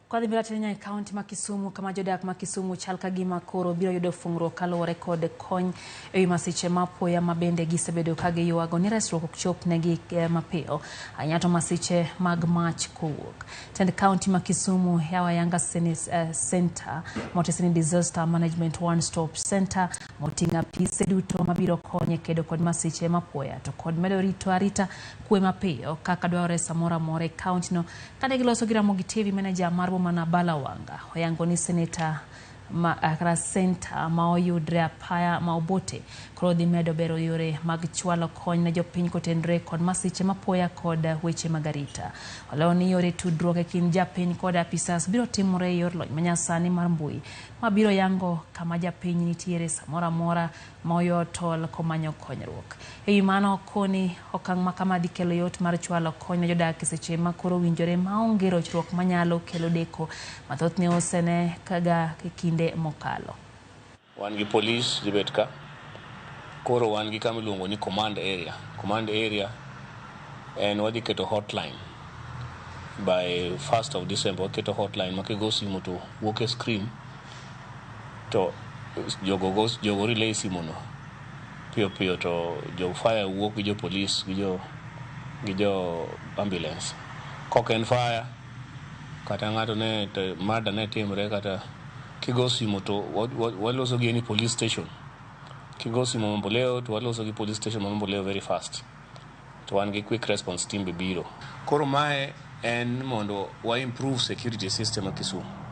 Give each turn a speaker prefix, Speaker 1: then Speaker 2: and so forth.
Speaker 1: Kwa dhibira tenya kaonti ma Kisumu kama jodak ma Kisumu chal ka gima koro biro yudo fungro kaluwore kod kony ewi masiche mapoya mabende gisebedo ka giyuago ni resruok ok chop negi mapiyo anyato masiche mag mach kowuok. Tend kaonti ma Kisumu yawa ayanga senta motesini disaster management one stop center motinga pise duto mabiro konye kedo kod masiche mapoya to kod medo rito arita kwe mapiyo kaka dware samora more kaonti no kane giloso gi Ramogi TV manager marbo mana balawanga oyango ni seneta senta maoyudre apaya maobote koro dhi medo bero yore mag chwalo kony ne jopiny kotendre kod masiche mapoya kod weche magarita. Oleo ni yore tudruok e kind japiny kod apisas biro timore e yor lony manyasani mar mbui mabiro yango kama japiny nitiere samora mora maoyo tol komanyo konyruok. Ewi mano koni okang' makama dhi kelo yot mar chwalo kony ne jodak e seche ma koro winjore maonge rochruok manyalo kelo deko mathoth ne osene kaga kinde mokalo.
Speaker 2: Wan gi police dibetka koro wan gi kama iluongo ni command area and wadhi keto hotline by 1st of December. Keto hotline makigo simu to wuok e screen to jogo relay simu no piyo to jo fire wuok gi jo police gi jo ambulance. Kok en fire kata ng'ato ne mada ne timre kata kigo simu to waloso gi any police station. Kigo simu Mamboleo to waloso gi police station Mamboleo very fast. To wan gi quick response team biro. Koro mae en mondo wa improve security system e Kisumu.